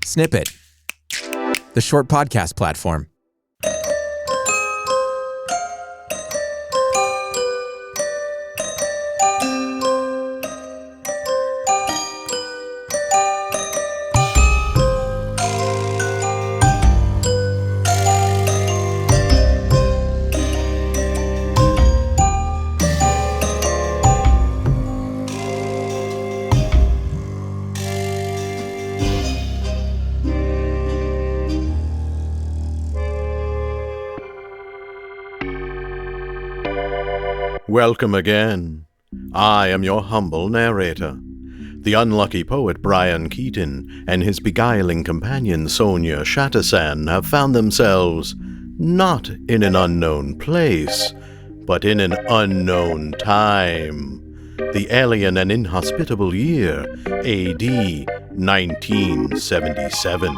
Snippet, the short podcast platform. Welcome again. I am your humble narrator. The unlucky poet Bryan Keaton and his beguiling companion Sonya Shattersan have found themselves not in an unknown place, but in an unknown time. The alien and inhospitable year, A.D. 1977.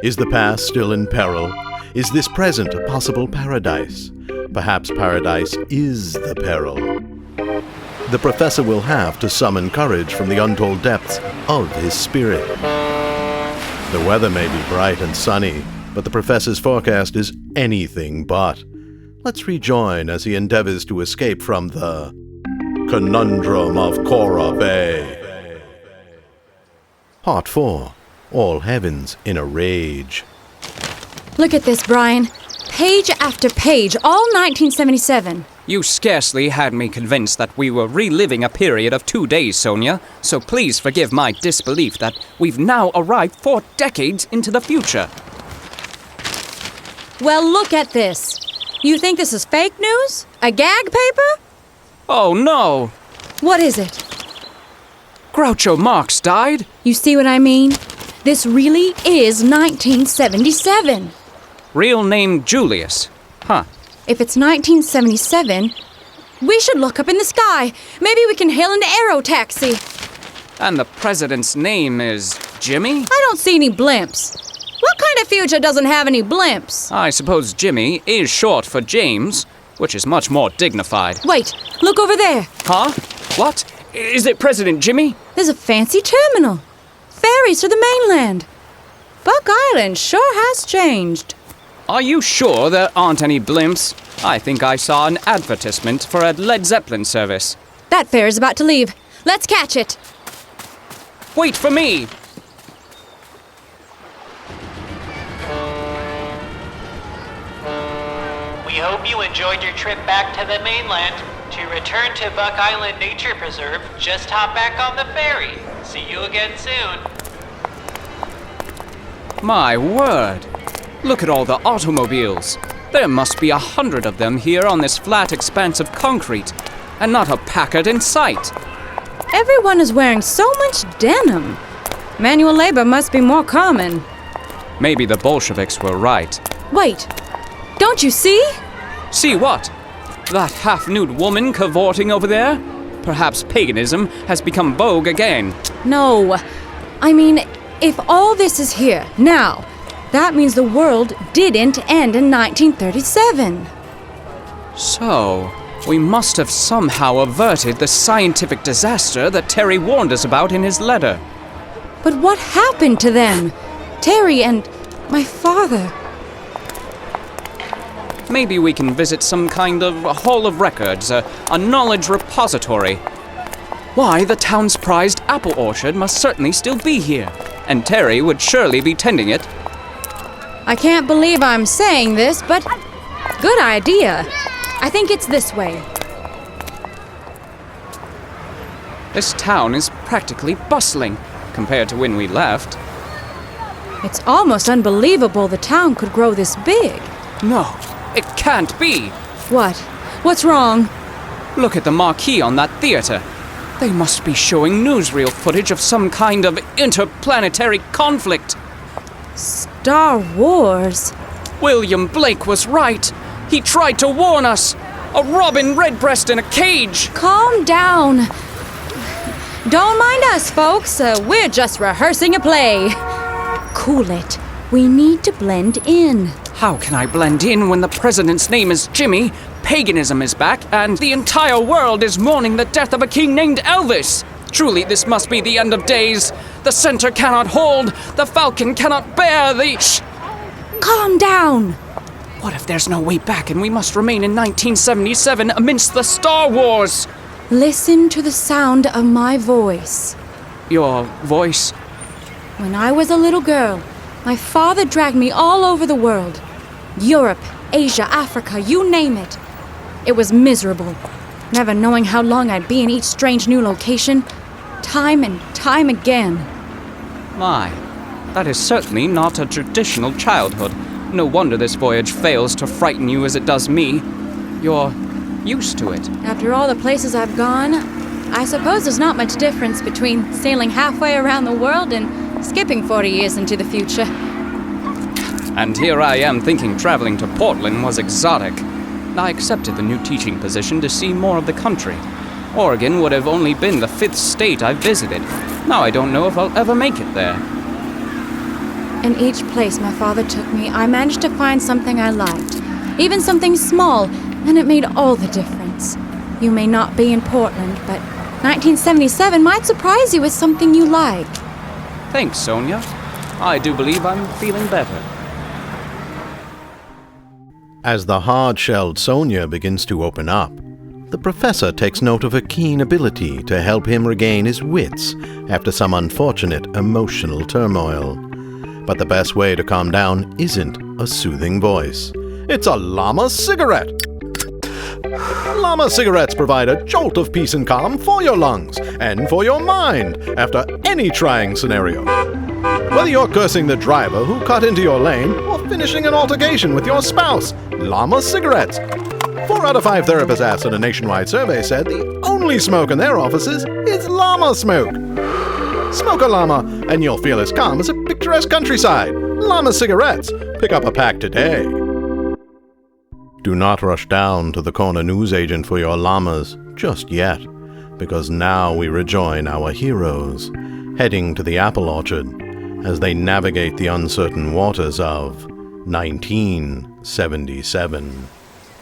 Is the past still in peril? Is this present a possible paradise? Perhaps paradise is the peril. The professor will have to summon courage from the untold depths of his spirit. The weather may be bright and sunny, but the professor's forecast is anything but. Let's rejoin as he endeavors to escape from the Conundrum of Cora Bay. Part 4. All Heavens in a Rage. Look at this, Bryan. Page after page, all 1977. You scarcely had me convinced that we were reliving a period of 2 days, Sonya, so please forgive my disbelief that we've now arrived 4 decades into the future. Well, look at this. You think this is fake news? A gag paper? Oh, no! What is it? Groucho Marx died? You see what I mean? This really is 1977. Real name Julius. Huh. If it's 1977, we should look up in the sky. Maybe we can hail an aero taxi. And the president's name is Jimmy? I don't see any blimps. What kind of future doesn't have any blimps? I suppose Jimmy is short for James, which is much more dignified. Wait, look over there. Huh? What? Is it President Jimmy? There's a fancy terminal. Ferries to the mainland. Buck Island sure has changed. Are you sure there aren't any blimps? I think I saw an advertisement for a Led Zeppelin service. That fare is about to leave. Let's catch it. Wait for me! We hope you enjoyed your trip back to the mainland. To return to Buck Island Nature Preserve, just hop back on the ferry. See you again soon. My word! Look at all the automobiles. There must be 100 of them here on this flat expanse of concrete, and not a Packard in sight. Everyone is wearing so much denim. Manual labor must be more common. Maybe the Bolsheviks were right. Wait, don't you see? See what? That half-nude woman cavorting over there? Perhaps paganism has become vogue again. No. I mean, if all this is here, now, that means the world didn't end in 1937. So, we must have somehow averted the scientific disaster that Terry warned us about in his letter. But what happened to them? Terry and my father. Maybe we can visit some kind of hall of records, a knowledge repository. Why, the town's prized apple orchard must certainly still be here, and Terry would surely be tending it. I can't believe I'm saying this, but good idea. I think it's this way. This town is practically bustling compared to when we left. It's almost unbelievable the town could grow this big. No, it can't be. What? What's wrong? Look at the marquee on that theater. They must be showing newsreel footage of some kind of interplanetary conflict. Star Wars? William Blake was right. He tried to warn us. A robin redbreast in a cage. Calm down. Don't mind us, folks. We're just rehearsing a play. Cool it. We need to blend in. How can I blend in when the president's name is Jimmy, paganism is back, and the entire world is mourning the death of a king named Elvis? Truly, this must be the end of days. The center cannot hold. The falcon cannot bear the... Shh! Calm down! What if there's no way back and we must remain in 1977 amidst the Star Wars? Listen to the sound of my voice. Your voice? When I was a little girl, my father dragged me all over the world. Europe, Asia, Africa, you name it. It was miserable, never knowing how long I'd be in each strange new location, time and time again. My, that is certainly not a traditional childhood. No wonder this voyage fails to frighten you as it does me. You're used to it. After all the places I've gone, I suppose there's not much difference between sailing halfway around the world and skipping 40 years into the future. And here I am thinking traveling to Portland was exotic. I accepted the new teaching position to see more of the country. Oregon would have only been the 5th state I visited. Now I don't know if I'll ever make it there. In each place my father took me, I managed to find something I liked. Even something small, and it made all the difference. You may not be in Portland, but 1977 might surprise you with something you like. Thanks, Sonya. I do believe I'm feeling better. As the hard-shelled Sonya begins to open up, the professor takes note of her keen ability to help him regain his wits after some unfortunate emotional turmoil. But the best way to calm down isn't a soothing voice. It's a llama cigarette! Llama cigarettes provide a jolt of peace and calm for your lungs and for your mind after any trying scenario. Whether you're cursing the driver who cut into your lane or finishing an altercation with your spouse, llama cigarettes. 4 out of 5 therapists asked in a nationwide survey said the only smoke in their offices is llama smoke. Smoke a llama and you'll feel as calm as a picturesque countryside. Llama cigarettes. Pick up a pack today. Do not rush down to the corner newsagent for your llamas just yet, because now we rejoin our heroes, heading to the apple orchard as they navigate the uncertain waters of 1977.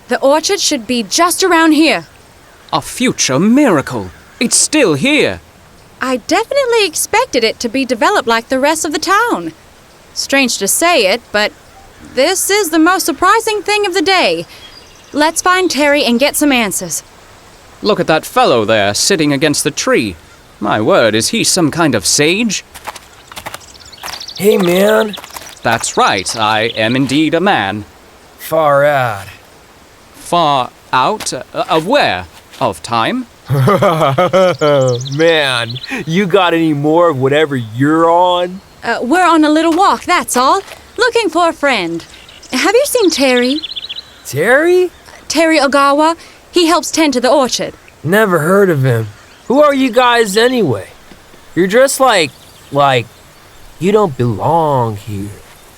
The orchard should be just around here. A future miracle. It's still here. I definitely expected it to be developed like the rest of the town. Strange to say it, but this is the most surprising thing of the day. Let's find Terry and get some answers. Look at that fellow there, sitting against the tree. My word, is he some kind of sage? Hey, man. That's right, I am indeed a man. Far out. Far out? Of where? Of time? Man, you got any more of whatever you're on? We're on a little walk, that's all. Looking for a friend. Have you seen Terry? Terry? Terry Ogawa. He helps tend to the orchard. Never heard of him. Who are you guys anyway? You're dressed like you don't belong here.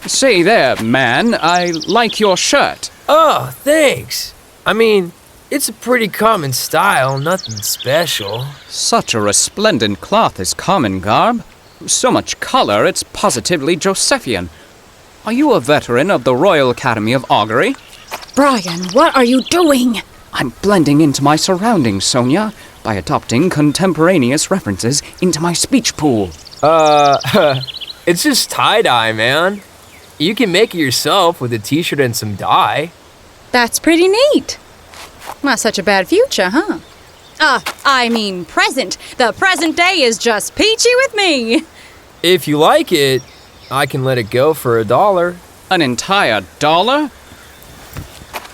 Say there, man, I like your shirt. Oh, thanks. I mean, it's a pretty common style, nothing special. Such a resplendent cloth is common garb. So much color, it's positively Josephian. Are you a veteran of the Royal Academy of Augury? Bryan, what are you doing? I'm blending into my surroundings, Sonya, by adopting contemporaneous references into my speech pool. It's just tie-dye, man. You can make it yourself with a t-shirt and some dye. That's pretty neat. Not such a bad future, huh? I mean present. The present day is just peachy with me. If you like it, I can let it go for $1. An entire $1?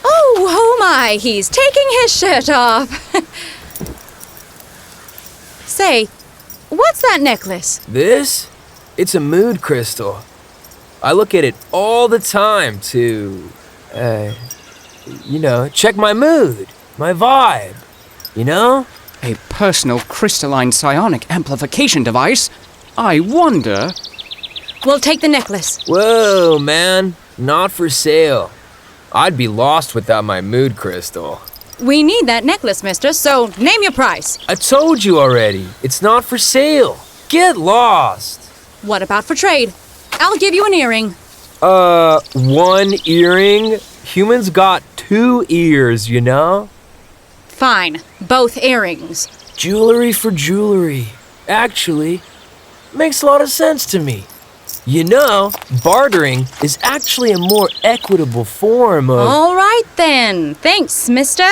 Oh my, he's taking his shirt off. Say, what's that necklace? This? It's a mood crystal. I look at it all the time to, check my mood, my vibe, you know? A personal crystalline psionic amplification device? I wonder... We'll take the necklace. Whoa, man. Not for sale. I'd be lost without my mood crystal. We need that necklace, mister, so name your price. I told you already. It's not for sale. Get lost. What about for trade? I'll give you an earring. 1 earring? Humans got 2 ears, you know? Fine. Both earrings. Jewelry for jewelry. actually, makes a lot of sense to me. You know, bartering is actually a more equitable form of... All right then. Thanks, mister.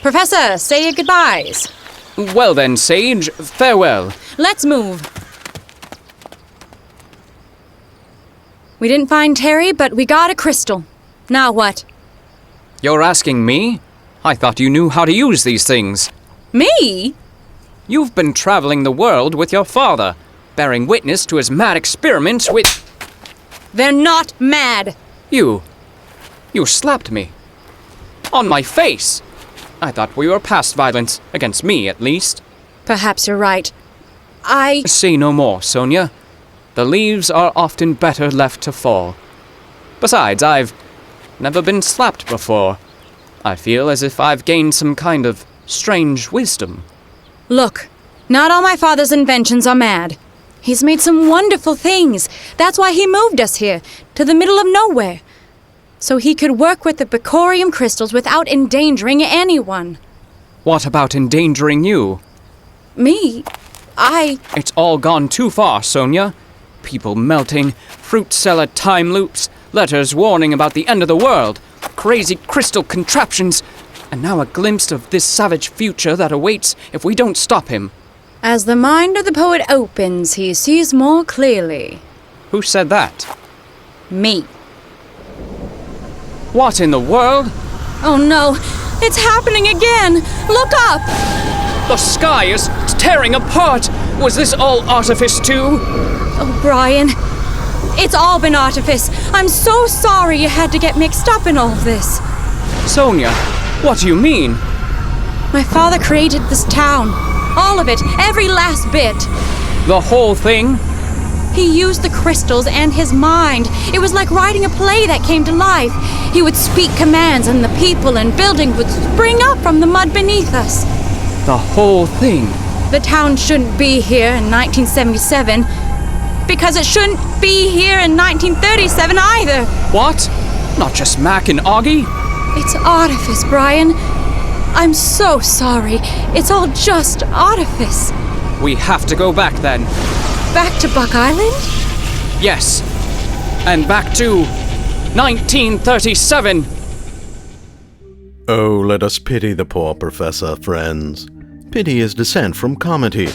Professor, say your goodbyes. Well then, Sage, farewell. Let's move. We didn't find Terry, but we got a crystal. Now what? You're asking me? I thought you knew how to use these things. Me? You've been traveling the world with your father, bearing witness to his mad experiments with... They're not mad. You slapped me. On my face. I thought we were past violence, against me at least. Perhaps you're right. Say no more, Sonya. The leaves are often better left to fall. Besides, I've never been slapped before. I feel as if I've gained some kind of strange wisdom. Look, not all my father's inventions are mad. He's made some wonderful things. That's why he moved us here, to the middle of nowhere. So he could work with the Bacorium crystals without endangering anyone. What about endangering you? Me? It's all gone too far, Sonya. People melting, fruit cellar time loops, letters warning about the end of the world, crazy crystal contraptions, and now a glimpse of this savage future that awaits if we don't stop him. As the mind of the poet opens, he sees more clearly. Who said that? Me. What in the world? Oh no, it's happening again! Look up! The sky is tearing apart! Was this all artifice too? Oh, Bryan. It's all been artifice. I'm so sorry you had to get mixed up in all of this. Sonya, what do you mean? My father created this town. All of it, every last bit. The whole thing? He used the crystals and his mind. It was like writing a play that came to life. He would speak commands and the people and buildings would spring up from the mud beneath us. The whole thing? The town shouldn't be here in 1977 because it shouldn't be here in 1937 either. What? Not just Mac and Augie? It's artifice, Bryan. I'm so sorry. It's all just artifice. We have to go back then. Back to Buck Island? Yes. And back to 1937. Oh, let us pity the poor professor, friends. Pity his descent from comedy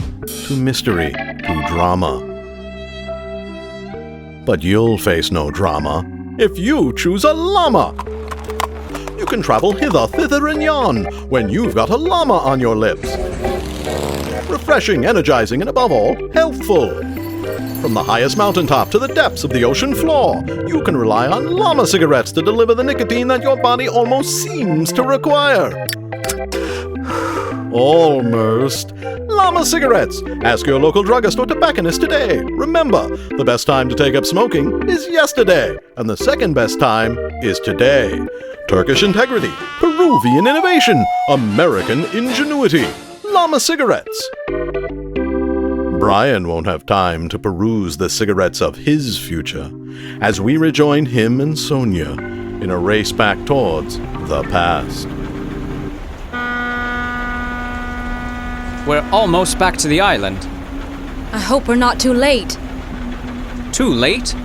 to mystery to drama. But you'll face no drama if you choose a llama. You can travel hither, thither, and yon when you've got a llama on your lips. Refreshing, energizing, and above all, healthful. From the highest mountaintop to the depths of the ocean floor, you can rely on llama cigarettes to deliver the nicotine that your body almost seems to require. Almost. Llama cigarettes. Ask your local druggist or tobacconist today. Remember, the best time to take up smoking is yesterday, and the second best time is today. Turkish integrity, Peruvian innovation, American ingenuity. Llama cigarettes. Bryan won't have time to peruse the cigarettes of his future as we rejoin him and Sonya in a race back towards the past. We're almost back to the island. I hope we're not too late. Too late?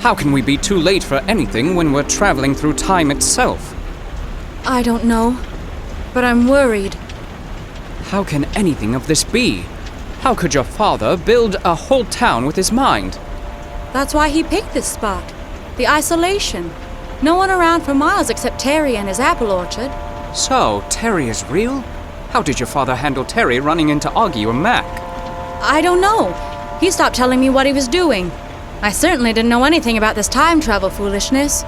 How can we be too late for anything when we're traveling through time itself? I don't know, but I'm worried. How can anything of this be? How could your father build a whole town with his mind? That's why he picked this spot. The isolation. No one around for miles except Terry and his apple orchard. So, Terry is real? How did your father handle Terry running into Augie or Mac? I don't know. He stopped telling me what he was doing. I certainly didn't know anything about this time travel foolishness.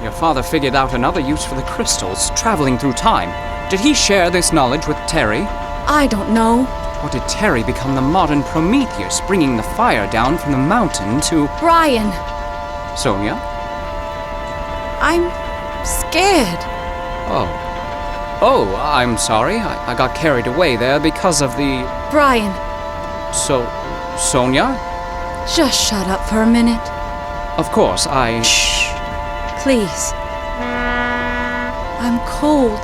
Your father figured out another use for the crystals, traveling through time. Did he share this knowledge with Terry? I don't know. Or did Terry become the modern Prometheus, bringing the fire down from the mountain to... Bryan, Sonya? I'm scared. Oh, I'm sorry. I got carried away there because of the... Bryan, Sonya? just shut up for a minute. Of course, Shh. Please. I'm cold.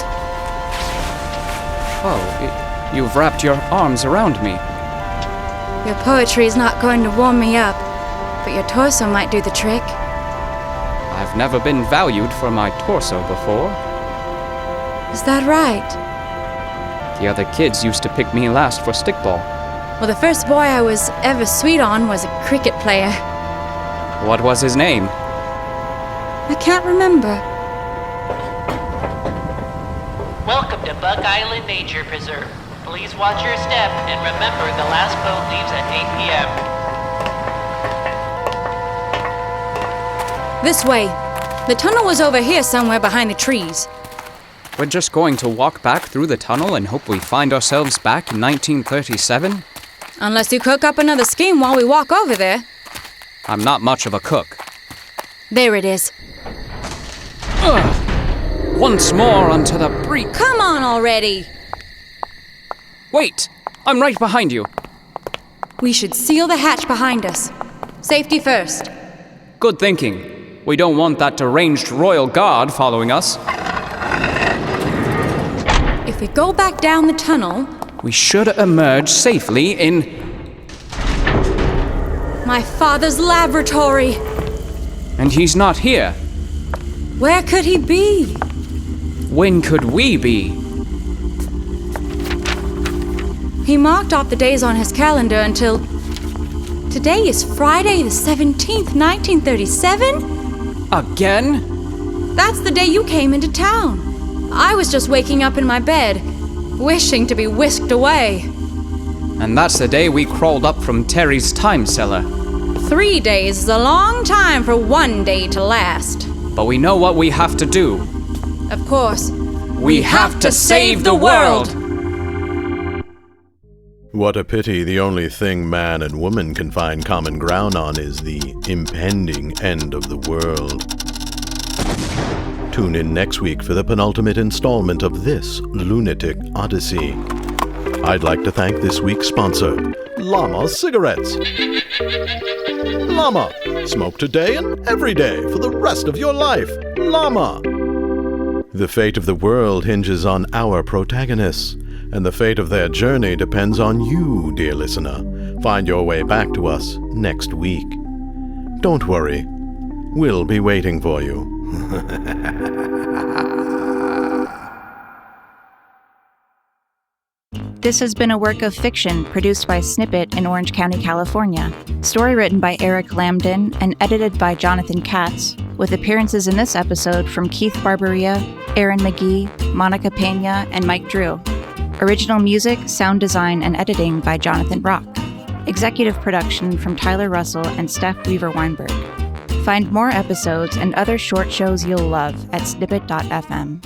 Oh, you've wrapped your arms around me. Your poetry is not going to warm me up, but your torso might do the trick. I've never been valued for my torso before. Is that right? The other kids used to pick me last for stickball. Well, the first boy I was ever sweet on was a cricket player. What was his name? I can't remember. Welcome to Buck Island Nature Preserve. Please watch your step and remember the last boat leaves at 8 p.m. This way. The tunnel was over here somewhere behind the trees. We're just going to walk back through the tunnel and hope we find ourselves back in 1937? Unless you cook up another scheme while we walk over there. I'm not much of a cook. There it is. Once more onto the brink. Come on already! Wait! I'm right behind you. We should seal the hatch behind us. Safety first. Good thinking. We don't want that deranged royal guard following us. If we go back down the tunnel... We should emerge safely in... my father's laboratory! And he's not here. Where could he be? When could we be? He marked off the days on his calendar until... Today is Friday the 17th, 1937? Again? That's the day you came into town. I was just waking up in my bed, wishing to be whisked away. And that's the day we crawled up from Terry's time cellar. 3 days is a long time for one day to last. But we know what we have to do. Of course. We have to save the world! What a pity the only thing man and woman can find common ground on is the impending end of the world. Tune in next week for the penultimate installment of this lunatic odyssey. I'd like to thank this week's sponsor, Llama Cigarettes. Llama. Smoke today and every day for the rest of your life. Llama. The fate of the world hinges on our protagonists, and the fate of their journey depends on you, dear listener. Find your way back to us next week. Don't worry. We'll be waiting for you. This has been a work of fiction produced by Snippet in Orange County, California. Story written by Eric Lambden and edited by Jonathan Katz, with appearances in this episode from Keith Barberia, Aaron McGee, Monica Pena, and Mike Drew. Original music, sound design, and editing by Jonathan Rock. Executive production from Tyler Russell and Steph Weaver-Weinberg. Find more episodes and other short shows you'll love at snippet.fm.